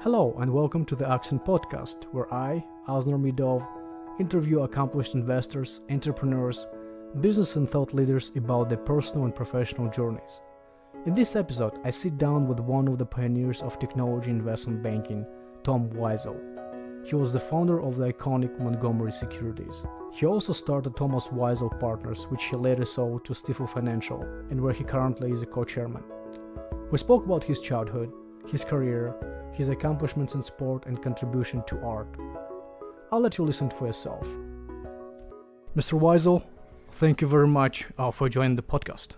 Hello and welcome to the Accent Podcast, where I, Asner Midov, interview accomplished investors, entrepreneurs, business and thought leaders about their personal and professional journeys. In this episode, I sit down with one of the pioneers of technology investment banking, Tom Weisel. He was the founder of the iconic Montgomery Securities. He also started Weisel Partners, which he later sold to Stifel Financial, and where he currently is a co-chairman. We spoke about his childhood, his career, his accomplishments in sport, and contribution to art. I'll let you listen for yourself. Mr. Weisel, thank you very much for joining the podcast.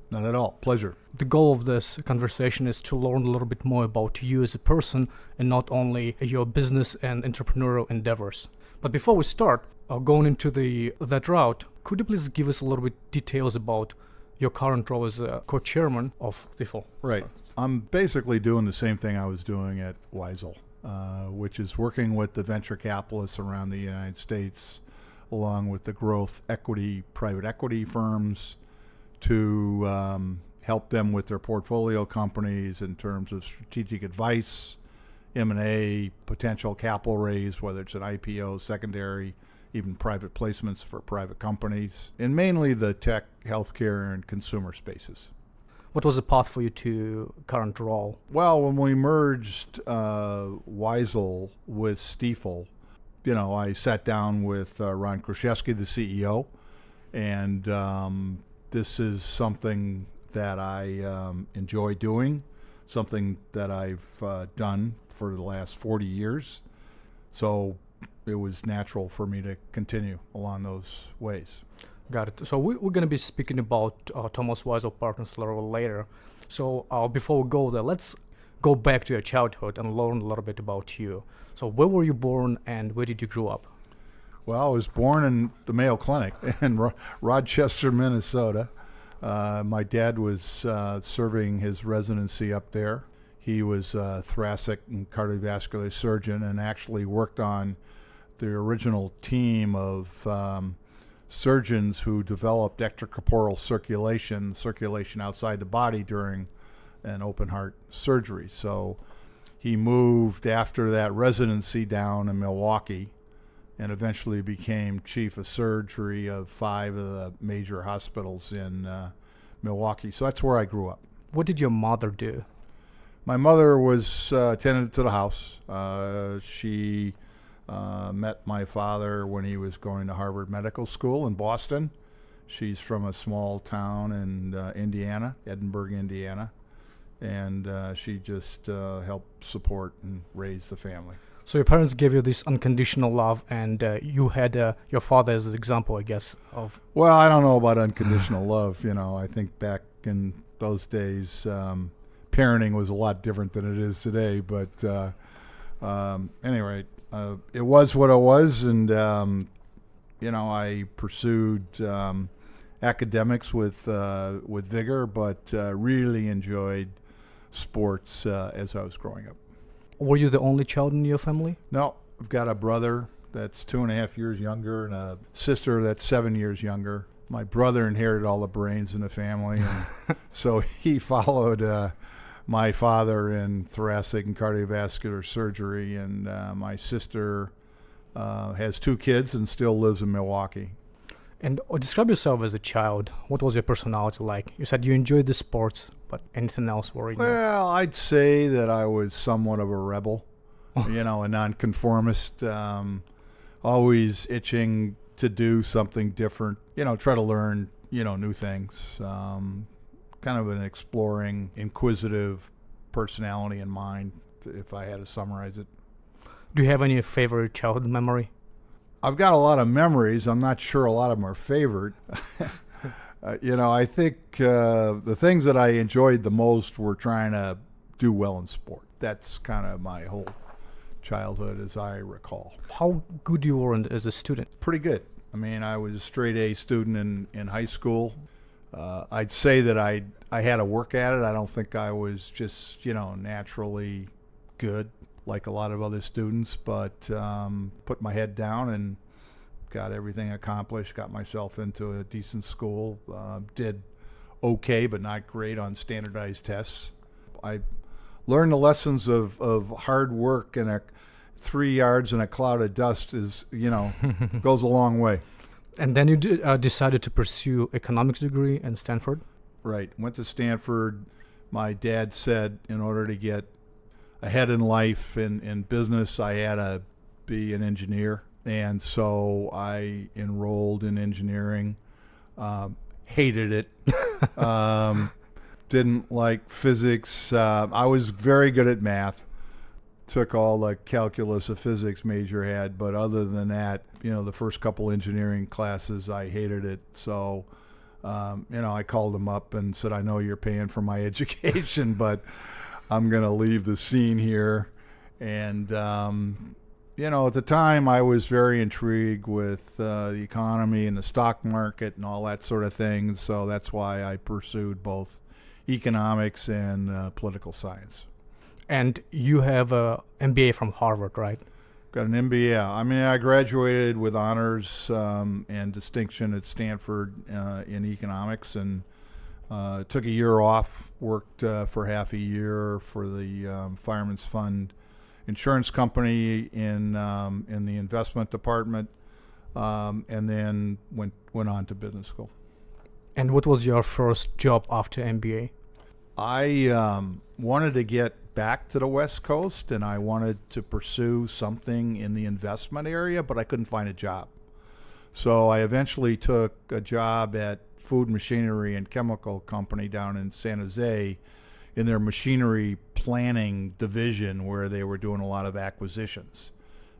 Not at all. Pleasure. The goal of this conversation is to learn a little bit more about you as a person and not only your business and entrepreneurial endeavors. But before we start, going into that route, could you please give us a little bit details about your current role as a co-chairman of Stifel? Right. I'm basically doing the same thing I was doing at Weisel, which is working with the venture capitalists around the United States, along with the growth equity, private equity firms, to help them with their portfolio companies in terms of strategic advice, M&A, potential capital raise, whether it's an IPO, secondary, even private placements for private companies, and mainly the tech, healthcare, and consumer spaces. What was the path for you to current role? Well, when we merged Weisel with Stifel, I sat down with Ron Kraszewski, the CEO, and this is something that I enjoy doing, something that I've done for the last 40 years. So it was natural for me to continue along those ways. Got it. So we're going to be speaking about Weisel Partners a little later. So before we go there, let's go back to your childhood and learn a little bit about you. So where were you born and where did you grow up? Well, I was born in the Mayo Clinic in Rochester, Minnesota. My dad was serving his residency up there. He was a thoracic and cardiovascular surgeon and actually worked on the original team of surgeons who developed extracorporeal circulation outside the body during an open heart surgery. So he moved after that residency down in Milwaukee and eventually became chief of surgery of 5 of the major hospitals in Milwaukee. So that's where I grew up. What did your mother do? My mother was attendant to the house. She met my father when he was going to Harvard Medical School in Boston. She's from a small town in Indiana, Edinburgh, Indiana, and she just helped support and raise the family. So your parents gave you this unconditional love, and you had your father as an example, I guess, of... Well, I don't know about unconditional love. I think back in those days, parenting was a lot different than it is today. But anyway, it was what it was, and I pursued academics with vigor, but really enjoyed sports as I was growing up. Were you the only child in your family? No, I've got a brother that's 2.5 years younger and a sister that's 7 years younger. My brother inherited all the brains in the family, and so he followed my father in thoracic and cardiovascular surgery, and my sister has 2 kids and still lives in Milwaukee. And describe yourself as a child. What was your personality like? You said you enjoyed the sports, but anything else worried you? Well, I'd say that I was somewhat of a rebel, a nonconformist, always itching to do something different, try to learn, new things. Kind of an exploring, inquisitive personality in mind, if I had to summarize it. Do you have any favorite childhood memory? I've got a lot of memories. I'm not sure a lot of them are favorite. I think the things that I enjoyed the most were trying to do well in sport. That's kind of my whole childhood as I recall. How good you were as a student? Pretty good. I mean, I was a straight A student in high school. I'd say that I had to work at it. I don't think I was just, naturally good like a lot of other students, but put my head down and got everything accomplished, got myself into a decent school, did okay but not great on standardized tests. I learn the lessons of hard work and 3 yards in a cloud of dust is, goes a long way. And then you decided to pursue economics degree in Stanford? Right. Went to Stanford. My dad said in order to get ahead in life, in business, I had to be an engineer. And so I enrolled in engineering. Hated it. Didn't like physics. I was very good at math. Took all the calculus a physics major had, but other than that, the first couple engineering classes, I hated it. So, I called them up and said, I know you're paying for my education, but I'm going to leave the scene here. And, at the time, I was very intrigued with the economy and the stock market and all that sort of thing. So that's why I pursued both economics and political science. And you have a MBA from Harvard, right? Got an MBA. I graduated with honors and distinction at Stanford in economics, and took a year off. Worked for half a year for the Fireman's Fund insurance company in the investment department, and then went on to business school. And what was your first job after MBA? I wanted to get back to the West Coast, and I wanted to pursue something in the investment area, but I couldn't find a job. So I eventually took a job at Food Machinery and Chemical Company down in San Jose in their machinery planning division, where they were doing a lot of acquisitions.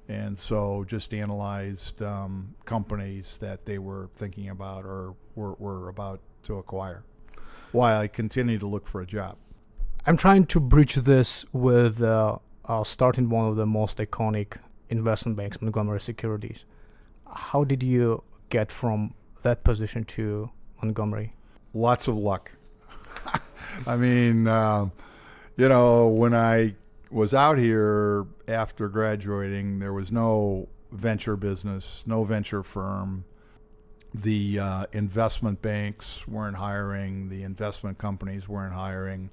And so just analyzed companies that they were thinking about or were about to acquire, while I continued to look for a job. I'm trying to bridge this with starting one of the most iconic investment banks, Montgomery Securities. How did you get from that position to Montgomery? Lots of luck. When I was out here after graduating, there was no venture business, no venture firm. The investment banks weren't hiring. The investment companies weren't hiring.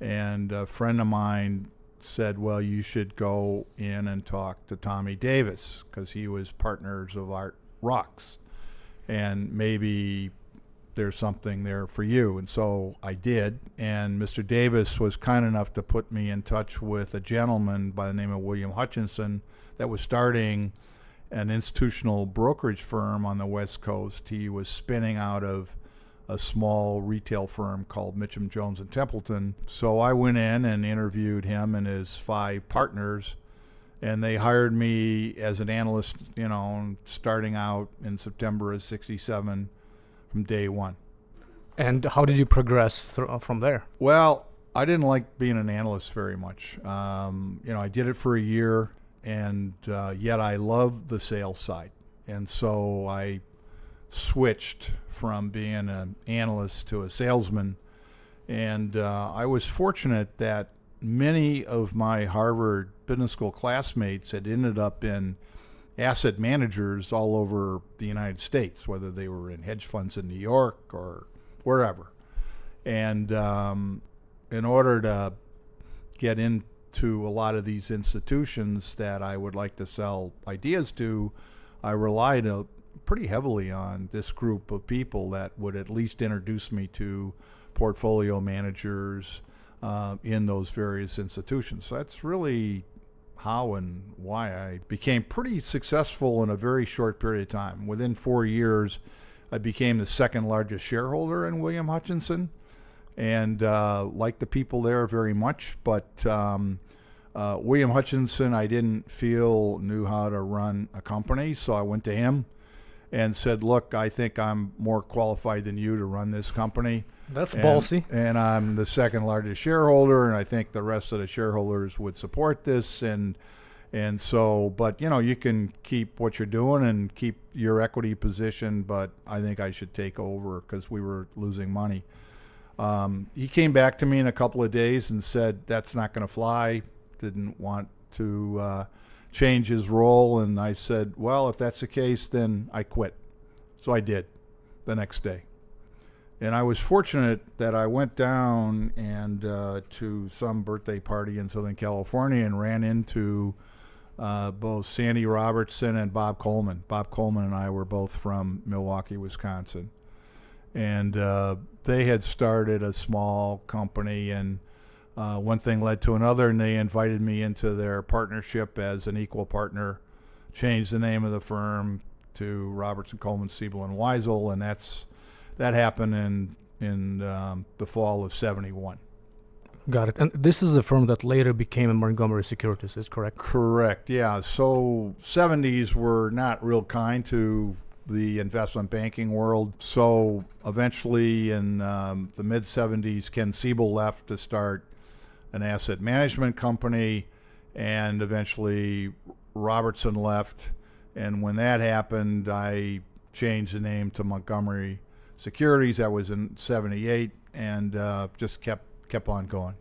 And a friend of mine said, well, you should go in and talk to Tommy Davis, because he was partners of Art Rocks, and maybe there's something there for you. And so I did, and Mr. Davis was kind enough to put me in touch with a gentleman by the name of William Hutchinson that was starting an institutional brokerage firm on the West Coast. He was spinning out of a small retail firm called Mitchum, Jones & Templeton. So I went in and interviewed him and his 5 partners, and they hired me as an analyst, starting out in September of '67 from day one. And how did you progress from there? Well, I didn't like being an analyst very much. I did it for a year, and yet I loved the sales side. And so I switched from being an analyst to a salesman. And I was fortunate that many of my Harvard Business School classmates had ended up in asset managers all over the United States, whether they were in hedge funds in New York or wherever. And in order to get into a lot of these institutions that I would like to sell ideas to, I relied pretty heavily on this group of people that would at least introduce me to portfolio managers in those various institutions. So that's really how and why I became pretty successful in a very short period of time. Within 4 years, I became the second largest shareholder in William Hutchinson, and liked the people there very much. But William Hutchinson, I didn't feel knew how to run a company, so I went to him and said, look, I think I'm more qualified than you to run this company. That's ballsy. And I'm the second largest shareholder, and I think the rest of the shareholders would support this. And so, but you can keep what you're doing and keep your equity position, but I think I should take over because we were losing money. He came back to me in a couple of days and said, that's not going to fly. Didn't want to change his role. And I said, well, if that's the case, then I quit. So I did the next day. And I was fortunate that I went down and to some birthday party in Southern California and ran into both Sandy Robertson and Bob Coleman. Bob Coleman and I were both from Milwaukee, Wisconsin. And they had started a small company, and one thing led to another, and they invited me into their partnership as an equal partner, changed the name of the firm to Robertson, Coleman, Stifel, and Weisel, and that happened in the fall of '71. Got it. And this is the firm that later became a Montgomery Securities, is correct? Correct, yeah. So '70s were not real kind to the investment banking world. So eventually in the mid-'70s, Ken Siebel left to start an asset management company, and eventually Robertson left. And when that happened, I changed the name to Montgomery Securities. That was in '78, and just kept on going.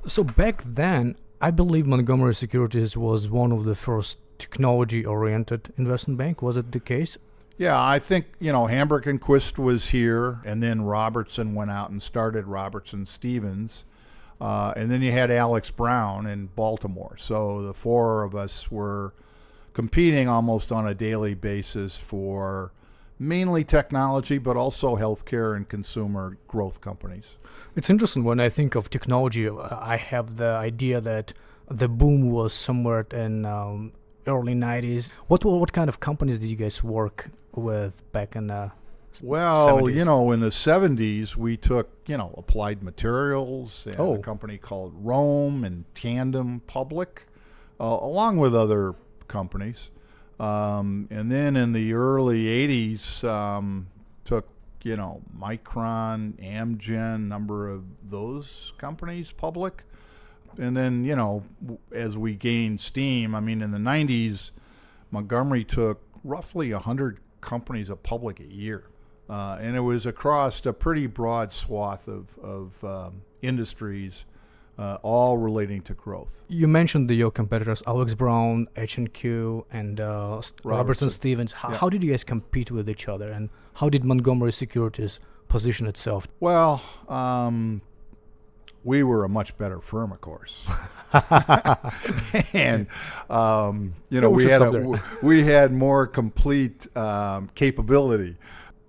So back then, I believe Montgomery Securities was one of the first technology-oriented investment bank. Was it the case? Yeah, I think, Hamburg and Quist was here, and then Robertson went out and started Robertson Stevens. And then you had Alex Brown in Baltimore. So the four of us were competing almost on a daily basis for mainly technology, but also healthcare and consumer growth companies. It's interesting when I think of technology. I have the idea that the boom was somewhere in early '90s. What kind of companies did you guys work with back in the Well, 70s? in the '70s, we took, Applied Materials and a company called Rome and Tandem Public, along with other companies. And then in the early '80s, took, Micron, Amgen, number of those companies public. And then, as we gained steam, in the '90s, Montgomery took roughly 100 companies public a year. And it was across a pretty broad swath of industries, all relating to growth. You mentioned your competitors, Alex Brown, H&Q, and Robertson Stevens. How did you guys compete with each other, and how did Montgomery Securities position itself? Well, we were a much better firm, of course. And, we had more complete capability.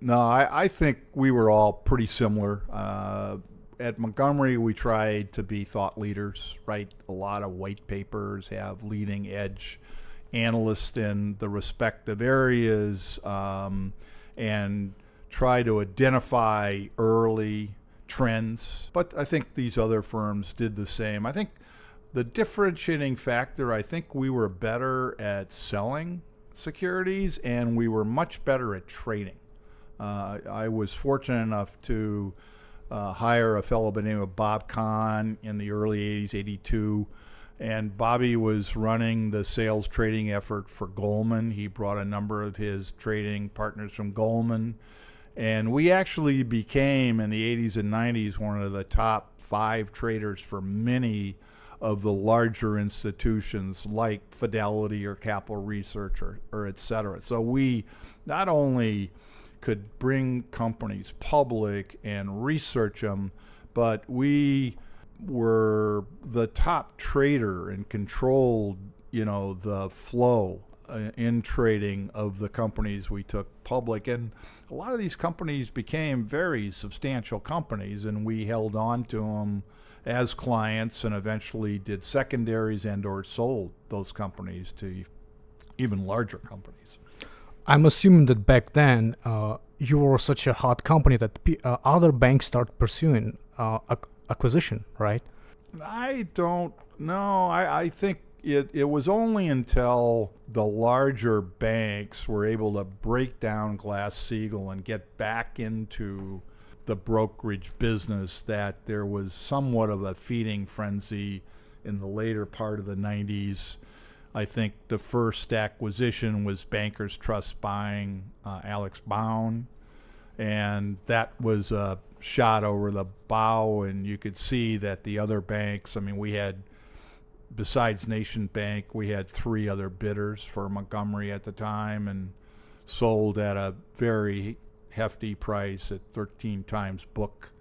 No, I think we were all pretty similar. At Montgomery, we tried to be thought leaders, write a lot of white papers, have leading edge analysts in the respective areas, and try to identify early trends. But I think these other firms did the same. I think the differentiating factor, I think we were better at selling securities, and we were much better at trading. I was fortunate enough to hire a fellow by the name of Bob Kahn in the early '80s, '82, and Bobby was running the sales trading effort for Goldman. He brought a number of his trading partners from Goldman, and we actually became, in the '80s and '90s, one of the top 5 traders for many of the larger institutions like Fidelity or Capital Research or et cetera. So we not only could bring companies public and research them, but we were the top trader and controlled, the flow in trading of the companies we took public. And a lot of these companies became very substantial companies, and we held on to them as clients and eventually did secondaries and or sold those companies to even larger companies. I'm assuming that back then you were such a hot company that other banks start pursuing acquisition, right? I don't know. I think it was only until the larger banks were able to break down Glass-Steagall and get back into the brokerage business that there was somewhat of a feeding frenzy in the later part of the '90s. I think the first acquisition was Bankers Trust buying Alex Brown, and that was a shot over the bow, and you could see that the other banks, we had, besides Nation Bank, we had 3 other bidders for Montgomery at the time, and sold at a very hefty price at 13 times book,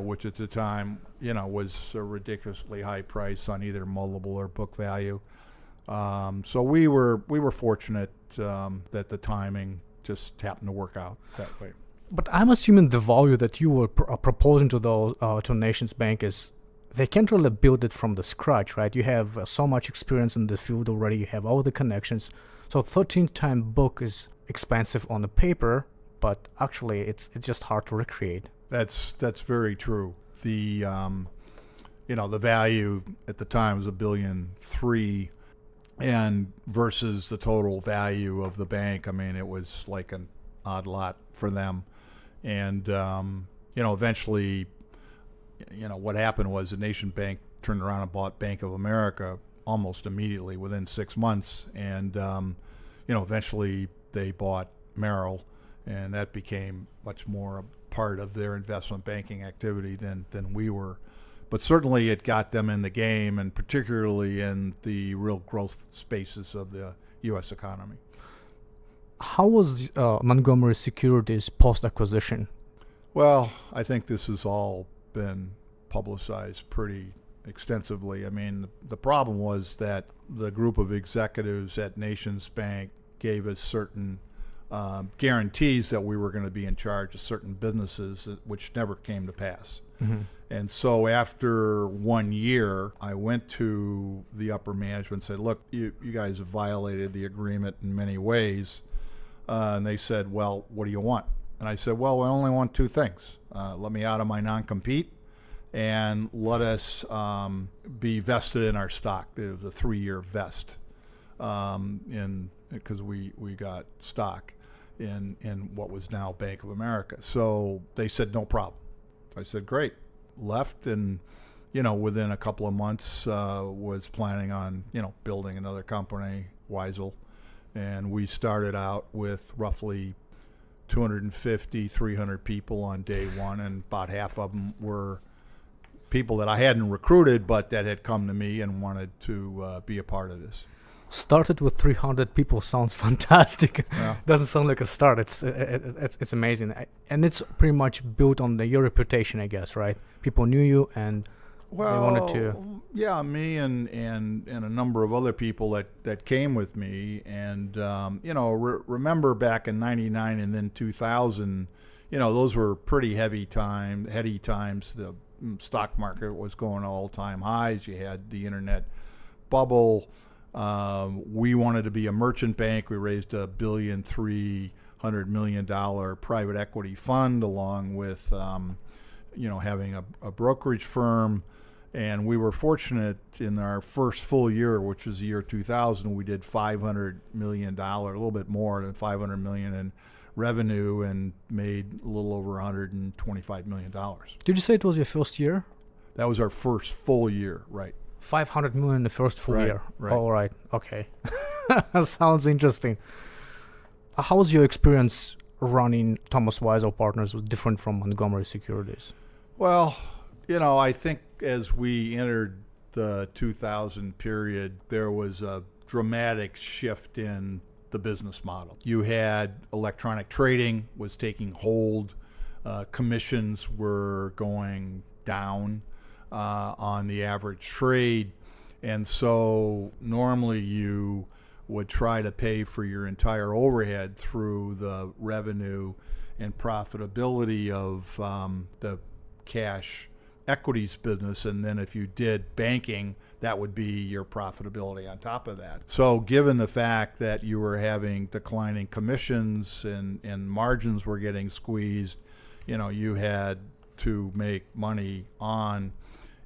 which at the time, was a ridiculously high price on either multiple or book value. So we were fortunate that the timing just happened to work out that way. But I'm assuming the value that you were proposing to to Nations Bank is they can't really build it from the scratch, right? You have so much experience in the field already. You have all the connections. So 13-time book is expensive on the paper, but actually it's just hard to recreate. That's very true. The the value at the time was $1.3 billion, and versus the total value of the bank, I mean, it was like an odd lot for them. And eventually, what happened was the Nation Bank turned around and bought Bank of America almost immediately within 6 months, and eventually they bought Merrill, and that became much more a part of their investment banking activity than we were. But certainly it got them in the game, and particularly in the real growth spaces of the U.S. economy. How was Montgomery Securities post-acquisition? Well, I think this has all been publicized pretty extensively. I mean, the problem was that the group of executives at Nations Bank gave us certain guarantees that we were going to be in charge of certain businesses, which never came to pass. Mm-hmm. And so after 1 year, I went to the upper management and said, look, you guys have violated the agreement in many ways. And they said, well, what do you want? And I said, well, I only want two things. Let me out of my non-compete, and let us be vested in our stock. It was a 3-year vest because we got stock in what was now Bank of America. So they said, no problem. I said, great. Left, and within a couple of months was planning on building another company, Weisel, and we started out with roughly 250, 300 people on day one, and about half of them were people that I hadn't recruited but that had come to me and wanted to be a part of this. Started with 300 people sounds fantastic. Yeah. Doesn't sound like a start. It's amazing, and it's pretty much built on your reputation, I guess, right? People knew you, and they wanted to. Yeah, me and a number of other people that came with me, and remember back in '99 and then 2000, those were pretty heady times. The stock market was going all-time highs. You had the internet bubble. We wanted to be a merchant bank. We raised $1.3 billion private equity fund, along with having a brokerage firm. And we were fortunate in our first full year, which was the year 2000, we did $500 million, a little bit more than $500 million in revenue, and made a little over $125 million. Did you say it was your first year? That was our first full year, right. 500 million the first full year. Right. All right. Okay. Sounds interesting. How was your experience running Thomas Weisel Partners? Was different from Montgomery Securities? Well, I think as we entered the 2000 period, there was a dramatic shift in the business model. You had electronic trading was taking hold. Commissions were going down on the average trade, and so normally you would try to pay for your entire overhead through the revenue and profitability of the cash equities business, and then if you did banking, that would be your profitability on top of that. So given the fact that you were having declining commissions and margins were getting squeezed, you had to make money on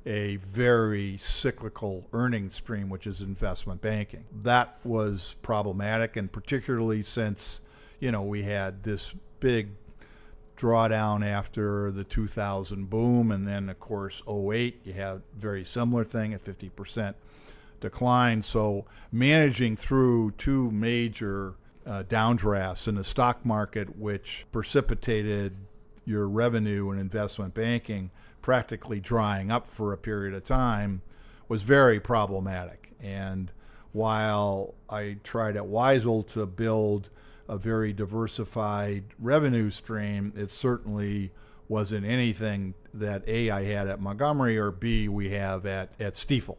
a very cyclical earnings stream, which is investment banking. That was problematic, and particularly since, we had this big drawdown after the 2000 boom, and then of course 08 you had very similar thing, a 50% decline. So managing through two major downdrafts in the stock market, which precipitated your revenue and investment banking practically drying up for a period of time, was very problematic. And while I tried at Weisel to build a very diversified revenue stream, it certainly wasn't anything that A, I had at Montgomery, or B, we have at Stifel.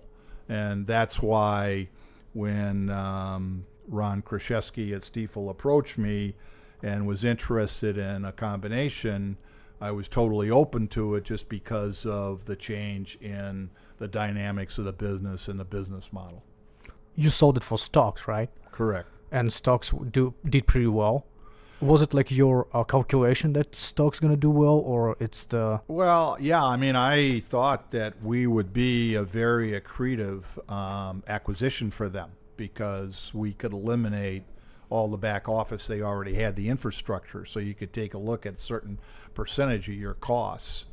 And that's why when Ron Kraszewski at Stifel approached me and was interested in a combination, I was totally open to it just because of the change in the dynamics of the business and the business model. You sold it for stocks, right? Correct. And stocks did pretty well. Was it like your calculation that stock's going to do well, or it's the... Well, yeah, I mean, I thought that we would be a very accretive acquisition for them because we could eliminate all the back office. They already had the infrastructure, so you could take a look at a certain percentage of your costs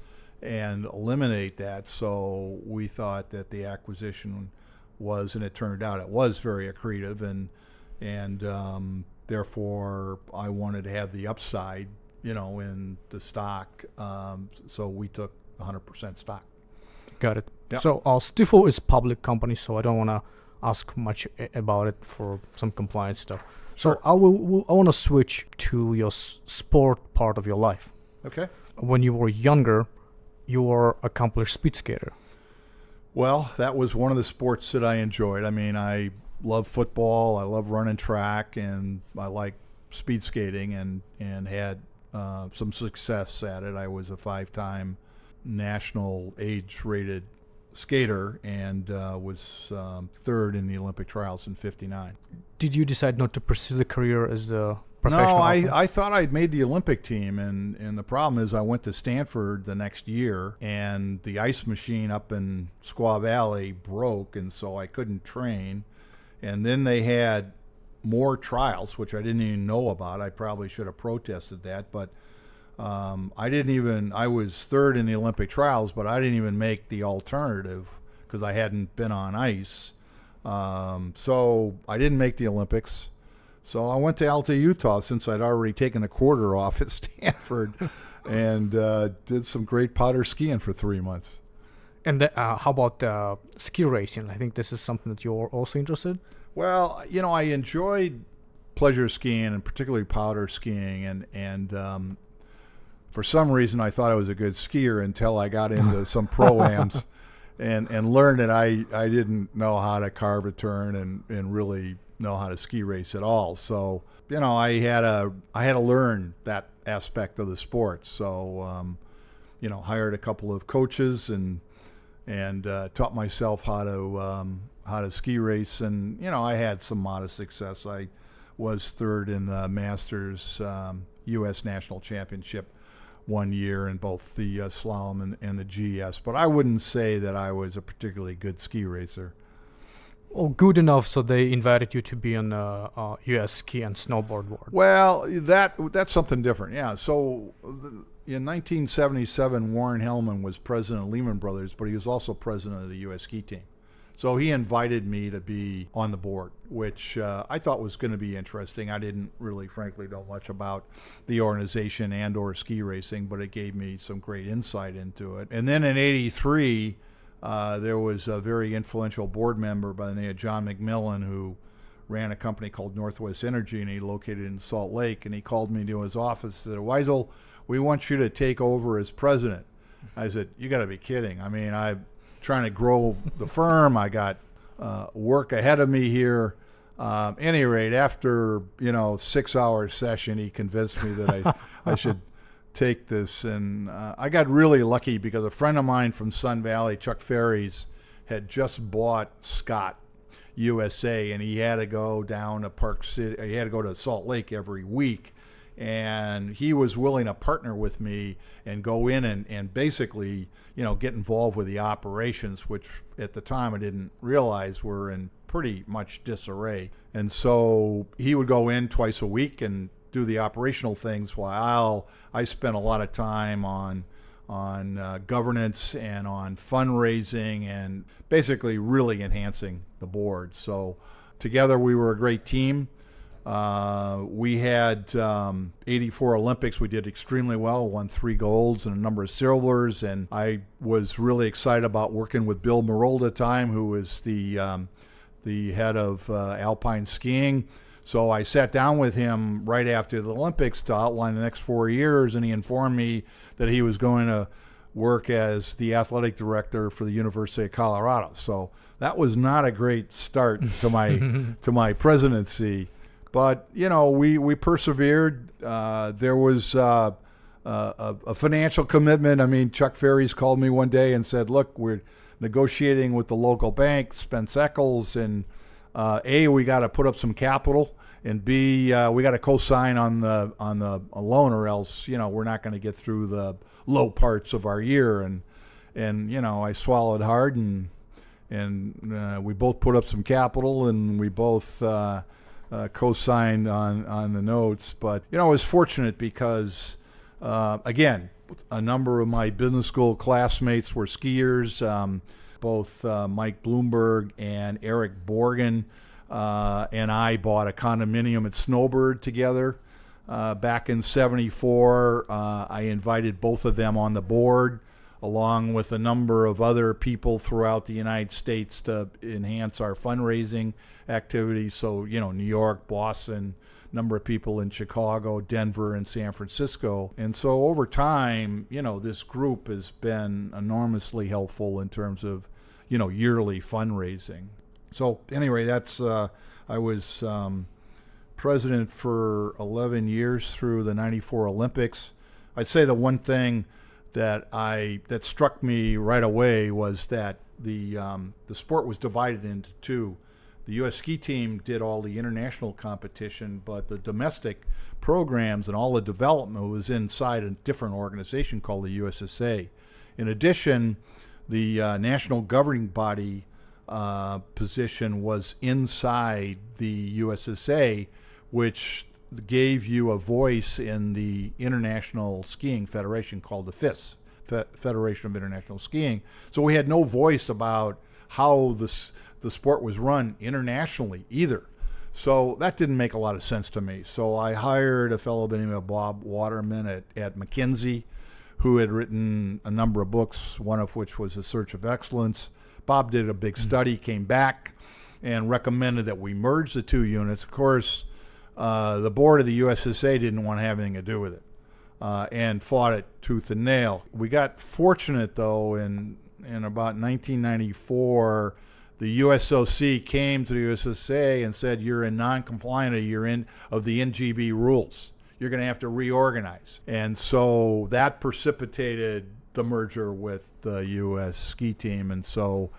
and eliminate that. So we thought that the acquisition was, and it turned out it was very accretive, and therefore I wanted to have the upside, in the stock. So we took 100% stock. Got it. Yep. So Stifel is a public company, so I don't want to ask much about it for some compliance stuff. So Sure. I want to switch to your sport part of your life. Okay. When you were younger, you were an accomplished speed skater. Well, that was one of the sports that I enjoyed. I mean, I love football, I love running track, and I like speed skating, and had some success at it. I was a 5-time national age-rated skater and was third in the Olympic trials in '59. Did you decide not to pursue the career as a professional? No, athlete? I thought I'd made the Olympic team, and the problem is I went to Stanford the next year, and the ice machine up in Squaw Valley broke, and so I couldn't train. And then they had more trials, which I didn't even know about. I probably should have protested that, but I was third in the Olympic trials, but I didn't even make the alternative because I hadn't been on ice. So I didn't make the Olympics. So I went to Alta, Utah, since I'd already taken a quarter off at Stanford, and did some great powder skiing for 3 months. And how about ski racing? I think this is something that you're also interested in. Well, I enjoyed pleasure skiing, and particularly powder skiing, and for some reason I thought I was a good skier until I got into some pro-ams and learned that I didn't know how to carve a turn and really know how to ski race at all. So, I had to learn that aspect of the sport. So, hired a couple of coaches and taught myself how to ski race, and I had some modest success. I was third in the Masters U.S. National Championship one year in both the slalom and the GS, but I wouldn't say that I was a particularly good ski racer. Oh, good enough so they invited you to be on the U.S. ski and snowboard board. Well, that's something different, yeah. So in 1977, Warren Hellman was president of Lehman Brothers, but he was also president of the U.S. ski team. So he invited me to be on the board, which I thought was going to be interesting. I didn't really, frankly, know much about the organization and or ski racing, but it gave me some great insight into it. And then in '83, there was a very influential board member by the name of John McMillan who ran a company called Northwest Energy, and he located in Salt Lake. And he called me to his office and said, "Weisel, we want you to take over as president." I said, "You got to be kidding. I mean, I'm trying to grow the firm. I got work ahead of me here." Any rate, after 6-hour session, he convinced me that I should take this, and I got really lucky because a friend of mine from Sun Valley, Chuck Ferries, had just bought Scott USA, and he had to go down to Park City. He had to go to Salt Lake every week, and he was willing to partner with me and go in and basically get involved with the operations, which at the time I didn't realize were in pretty much disarray. And so he would go in twice a week and do the operational things while I spent a lot of time on governance and on fundraising and basically really enhancing the board. So together we were a great team. We had 84 Olympics. We did extremely well, won 3 golds and a number of silvers, and I was really excited about working with Bill Marold at the time, who was the head of alpine skiing. So I sat down with him right after the Olympics to outline the next 4 years, and he informed me that he was going to work as the athletic director for the University of Colorado. So that was not a great start to my presidency. But, we persevered. There was a financial commitment. I mean, Chuck Ferries called me one day and said, look, we're negotiating with the local bank, Spence Eccles, and A, we got to put up some capital, and B, we got to co-sign on the loan, or else, we're not going to get through the low parts of our year. And I swallowed hard, and we both put up some capital, and we both co-signed on the notes. But I was fortunate because again, a number of my business school classmates were skiers. Both Mike Bloomberg and Eric Borgen and I bought a condominium at Snowbird together back in '74. I invited both of them on the board, along with a number of other people throughout the United States, to enhance our fundraising activities. So, New York, Boston, number of people in Chicago, Denver, and San Francisco. And so over time, this group has been enormously helpful in terms of, yearly fundraising. So anyway, that's I was president for 11 years through the '94 Olympics. I'd say the one thing that struck me right away was that the sport was divided into two. The U.S. ski team did all the international competition, but the domestic programs and all the development was inside a different organization called the USSA. In addition, the national governing body position was inside the USSA, which gave you a voice in the International Skiing Federation called the FIS, Federation of International Skiing. So we had no voice about how the sport was run internationally either. So that didn't make a lot of sense to me. So I hired a fellow by the name of Bob Waterman at McKinsey, who had written a number of books, one of which was The Search of Excellence. Bob did a big study, came back, and recommended that we merge the two units. Of course, the board of the USSA didn't want to have anything to do with it, and fought it tooth and nail. We got fortunate, though, in about 1994, the USOC came to the USSA and said, you're in non-compliant of the NGB rules. You're going to have to reorganize. And so that precipitated the merger with the U.S. ski team. And so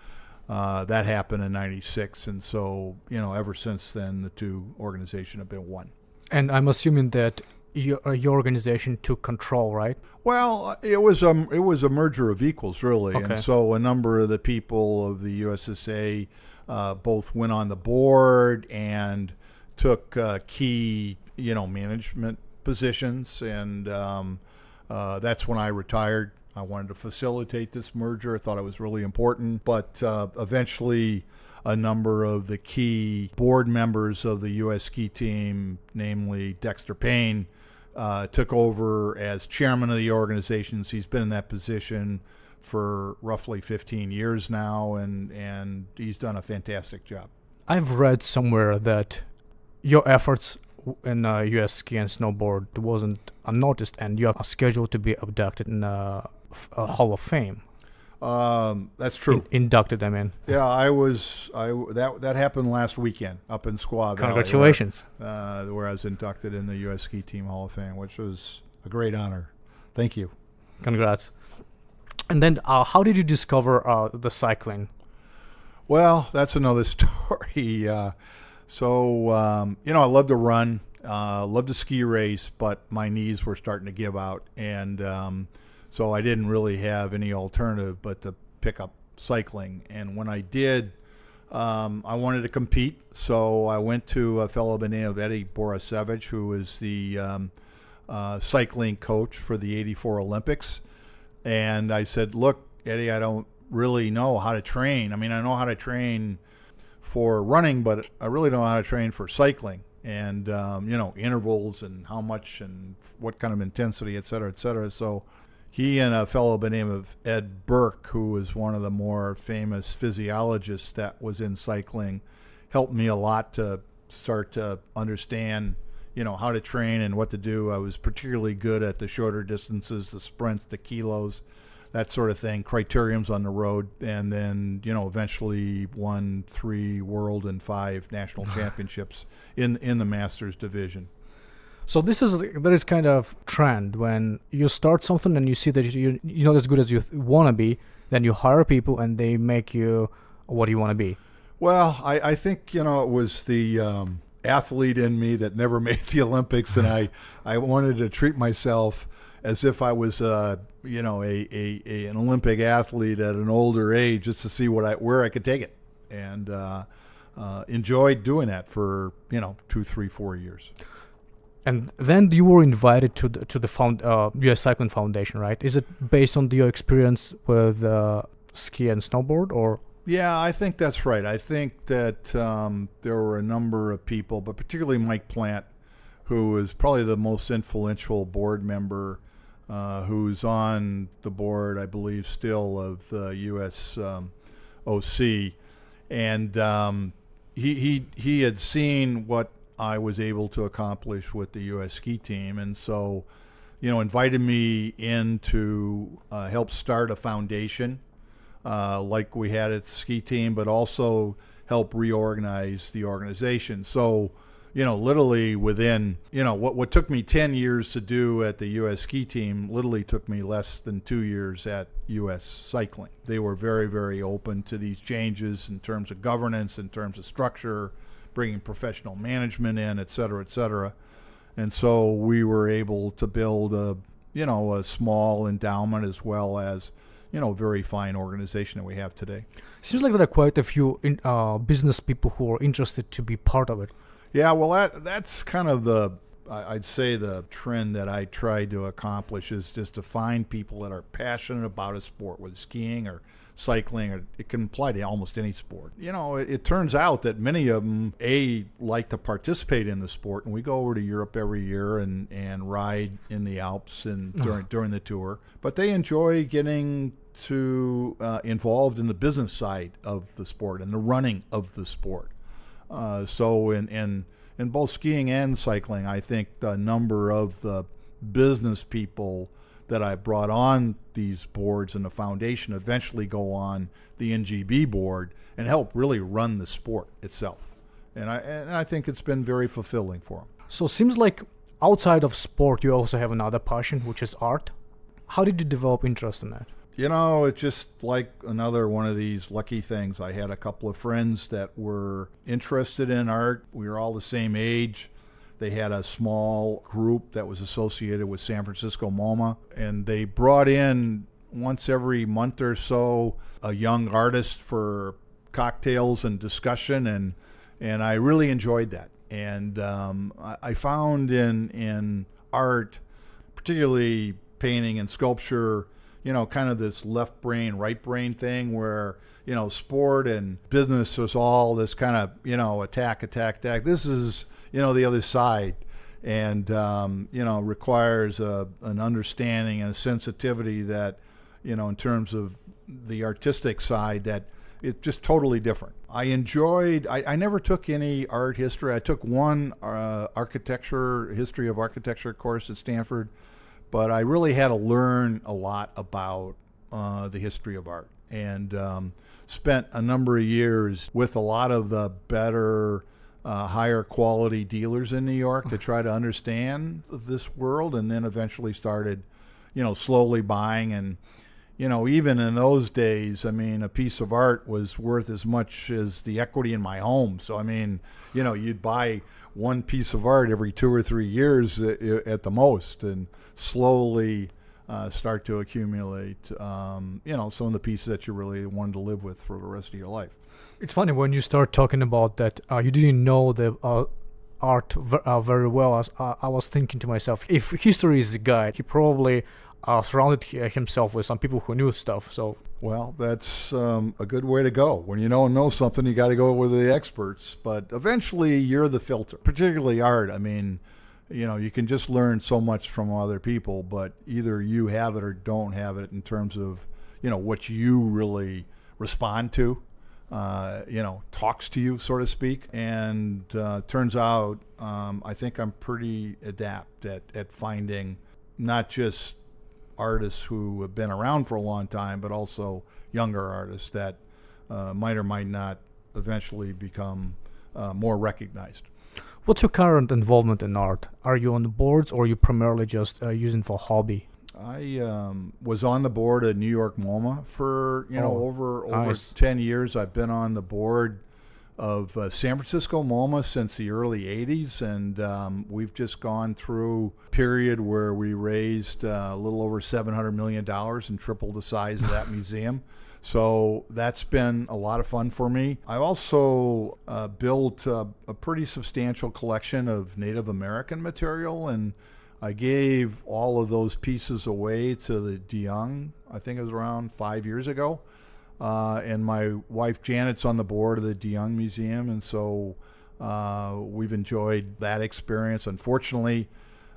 that happened in '96. And so, ever since then, the two organizations have been one. And I'm assuming that your organization took control, right? Well, it was a merger of equals, really. Okay. And so a number of the people of the USSA both went on the board and took key, management positions. And that's when I retired. I wanted to facilitate this merger. I thought it was really important. But eventually, a number of the key board members of the U.S. ski team, namely Dexter Payne, took over as chairman of the organizations. He's been in that position for roughly 15 years now, and he's done a fantastic job. I've read somewhere that your efforts in U.S. ski and snowboard wasn't unnoticed, and you are scheduled to be abducted in a Hall of Fame. That's true. Inducted, I mean. Yeah, that happened last weekend up in Squaw Valley. Congratulations. Where I was inducted in the U.S. Ski Team Hall of Fame, which was a great honor. Thank you. Congrats. And then how did you discover the cycling? Well, that's another story. So, I love to run, love to ski race, but my knees were starting to give out. And so I didn't really have any alternative but to pick up cycling. And when I did, I wanted to compete. So I went to a fellow by the name of Eddie Borasevich, who was the cycling coach for the '84 Olympics. And I said, look, Eddie, I don't really know how to train. I mean, I know how to train for running, but I really don't know how to train for cycling. And, intervals and how much and what kind of intensity, et cetera, et cetera. So he and a fellow by the name of Ed Burke, who was one of the more famous physiologists that was in cycling, helped me a lot to start to understand, how to train and what to do. I was particularly good at the shorter distances, the sprints, the kilos, that sort of thing, criteriums on the road, and then, eventually won 3 world and 5 national championships in the Masters division. So there is kind of trend when you start something and you see that you're not as good as you want to be, then you hire people and they make you what you want to be. Well, I think, it was the athlete in me that never made the Olympics, and I wanted to treat myself as if I was, an Olympic athlete at an older age, just to see where I could take it, and enjoyed doing that for 2, 3, 4 years. And then you were invited to the U.S. Cycling Foundation, right? Is it based on your experience with ski and snowboard, or? Yeah, I think that's right. I think that there were a number of people, but particularly Mike Plant, who was probably the most influential board member, who's on the board, I believe, still of the U.S. OC. And he had seen what I was able to accomplish with the U.S. ski team, and so, invited me in to help start a foundation like we had at the ski team, but also help reorganize the organization. So, literally within, what took me 10 years to do at the U.S. ski team literally took me less than 2 years at U.S. Cycling. They were very, very open to these changes in terms of governance, in terms of structure, bringing professional management in, et cetera, et cetera. And so we were able to build a small endowment as well as, very fine organization that we have today. Seems like there are quite a few business people who are interested to be part of it. Yeah, well, that's kind of I'd say the trend that I try to accomplish is just to find people that are passionate about a sport, whether skiing or cycling, or it can apply to almost any sport. It turns out that many of them, like to participate in the sport, and we go over to Europe every year and ride in the Alps and during the tour, but they enjoy getting to involved in the business side of the sport and the running of the sport. So in both skiing and cycling, I think the number of the business people that I brought on these boards and the foundation eventually go on the NGB board and help really run the sport itself. And I think it's been very fulfilling for them. So it seems like outside of sport, you also have another passion, which is art. How did you develop interest in that? It's just like another one of these lucky things. I had a couple of friends that were interested in art. We were all the same age. They had a small group that was associated with San Francisco MoMA, and they brought in once every month or so a young artist for cocktails and discussion, and I really enjoyed that. And I found in art, particularly painting and sculpture, kind of this left brain, right brain thing where, sport and business was all this kind of, attack. This is, the other side, and, requires an understanding and a sensitivity that, in terms of the artistic side, that it's just totally different. I never took any art history. I took one history of architecture course at Stanford, but I really had to learn a lot about the history of art, and spent a number of years with a lot of the better, higher quality dealers in New York to try to understand this world, and then eventually started, slowly buying. And, even in those days, a piece of art was worth as much as the equity in my home. So, you'd buy one piece of art every 2 or 3 years at the most, and slowly start to accumulate, some of the pieces that you really wanted to live with for the rest of your life. It's funny when you start talking about that, you didn't know the art very well. I was thinking to myself, if history is a guide, he probably surrounded himself with some people who knew stuff. So, well, that's a good way to go. When you don't know something, you got to go with the experts. But eventually, you're the filter. Particularly art. You can just learn so much from other people, but either you have it or don't have it in terms of, what you really respond to. talks to you, so to speak. And turns out I think I'm pretty adept at finding not just artists who have been around for a long time, but also younger artists that might or might not eventually become more recognized. What's your current involvement in art? Are you on the boards, or are you primarily just using for hobby? I was on the board at New York MoMA for over nice. 10 years. I've been on the board of San Francisco MoMA since the early 80s, and we've just gone through a period where we raised a little over $700 million and tripled the size of that museum. So that's been a lot of fun for me. I also built a pretty substantial collection of Native American material, and I gave all of those pieces away to the DeYoung, I think it was around 5 years ago. And my wife Janet's on the board of the DeYoung Museum, and so we've enjoyed that experience. Unfortunately,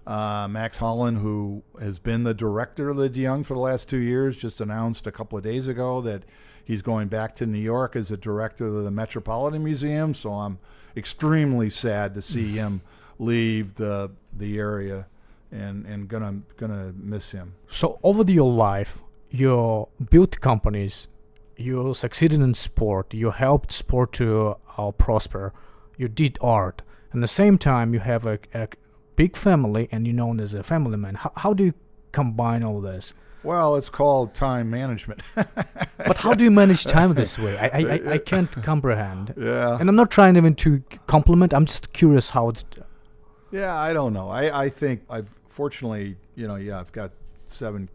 Max Holland, who has been the director of the DeYoung for the last 2 years, just announced a couple of days ago that he's going back to New York as a director of the Metropolitan Museum. So I'm extremely sad to see him leave the area, and gonna miss him. So over your life, you built companies, you succeeded in sport, you helped sport to prosper, you did art, and at the same time you have a big family and you're known as a family man. How do you combine all this? Well, it's called time management. But how do you manage time this way? I can't comprehend. Yeah. And I'm not trying even to compliment, I'm just curious how it's... Yeah, I don't know. I think I've fortunately, I've got seven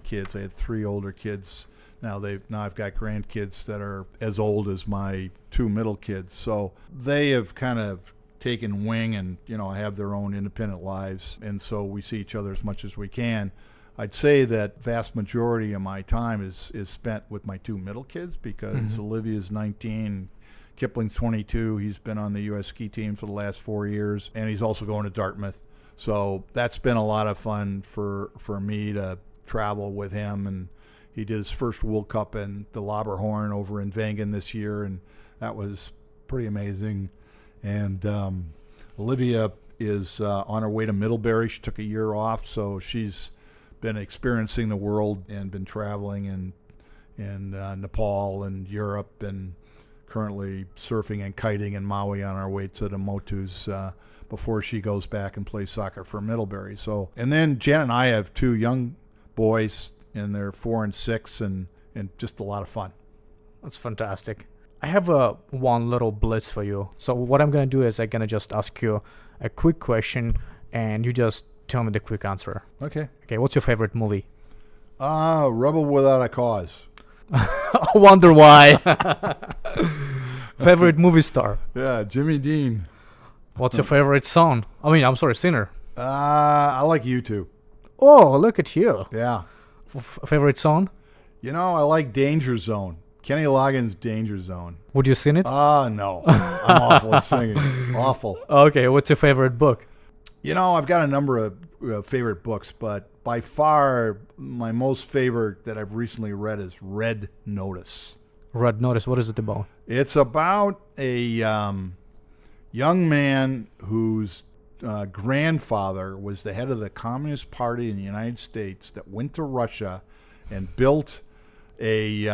kids. I had 3 older kids. Now I've got grandkids that are as old as my 2 middle kids. So they have kind of taken wing and, have their own independent lives. And so we see each other as much as we can. I'd say that vast majority of my time is spent with my 2 middle kids, because Olivia's 19, Kipling's 22. He's been on the U.S. ski team for the last 4 years, and he's also going to Dartmouth. So that's been a lot of fun for me to travel with him. And he did his first World Cup in the Lauberhorn over in Wengen this year, and that was pretty amazing. And Olivia is on her way to Middlebury. She took a year off, so she's been experiencing the world and been traveling in Nepal and Europe, and currently surfing and kiting in Maui on our way to the Motus before she goes back and plays soccer for Middlebury. So, and then Jen and I have 2 young boys, and they're 4 and 6, and just a lot of fun. That's fantastic. I have one little blitz for you. So what I'm going to do is I'm going to just ask you a quick question, and you just tell me the quick answer. Okay. Okay, what's your favorite movie? Rebel Without a Cause. I wonder why. Favorite movie star? Yeah, Jimmy Dean. What's your favorite song? Singer. I like U2. Oh, look at you. Yeah. Favorite song? I like Danger Zone. Kenny Loggins' Danger Zone. Would you sing it? No. I'm awful at singing. Awful. Okay, what's your favorite book? I've got a number of favorite books, but by far my most favorite that I've recently read is Red Notice. Red Notice, what is it about? It's about a young man whose grandfather was the head of the Communist Party in the United States that went to Russia and built a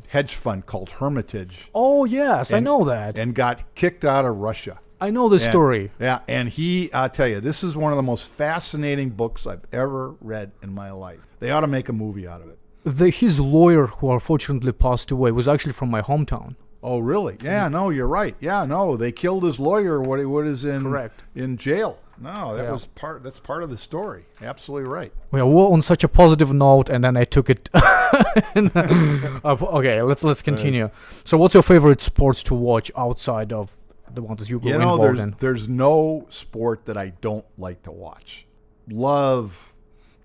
hedge fund called Hermitage. Oh, yes, I know that. And got kicked out of Russia. I know this story. Yeah, and I'll tell you, this is one of the most fascinating books I've ever read in my life. They ought to make a movie out of it. His lawyer, who unfortunately passed away, was actually from my hometown. Oh, really? Yeah, no, you're right. Yeah, no, they killed his lawyer when he was in jail. No, that's part of the story. Absolutely right. We were on such a positive note, and then I took it. Okay, let's continue. Right. So, what's your favorite sports to watch outside of the ones that you go involved in? There's no sport that I don't like to watch. Love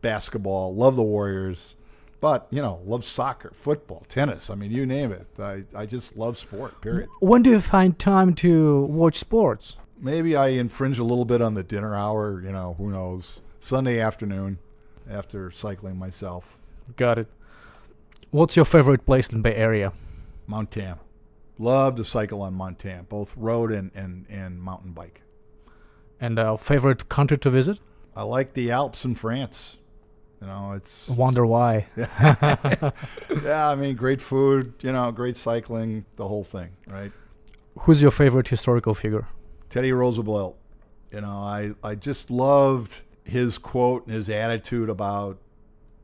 basketball, love the Warriors, but love soccer, football, tennis. I mean, you name it. I just love sport. Period. When do you find time to watch sports? Maybe I infringe a little bit on the dinner hour, who knows. Sunday afternoon after cycling myself. Got it. What's your favorite place in the Bay Area? Mount Tam. Love to cycle on Montana, both road and mountain bike. And favorite country to visit? I like the Alps in France. It's... Wonder why. Yeah, I mean, great food, great cycling, the whole thing, right? Who's your favorite historical figure? Teddy Roosevelt. I just loved his quote and his attitude about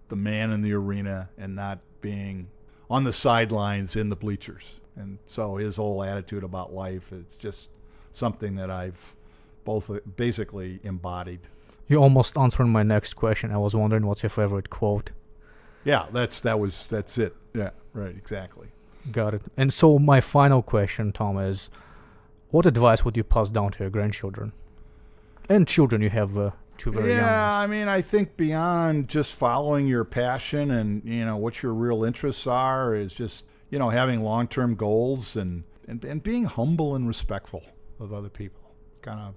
the man in the arena and not being on the sidelines in the bleachers. And so his whole attitude about life is just something that I've both basically embodied. You almost answered my next question. I was wondering what's your favorite quote. Yeah, that's it. Yeah, right, exactly. Got it. And so my final question, Tom, is what advice would you pass down to your grandchildren? And children, you have two very young ones. Yeah, I mean, I think beyond just following your passion and, what your real interests are is just, having long-term goals and being humble and respectful of other people. Kind of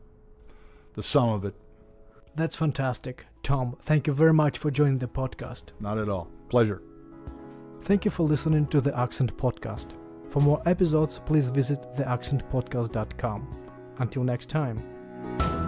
the sum of it. That's fantastic. Tom, thank you very much for joining the podcast. Not at all. Pleasure. Thank you for listening to the Accent Podcast. For more episodes, please visit theaccentpodcast.com. Until next time.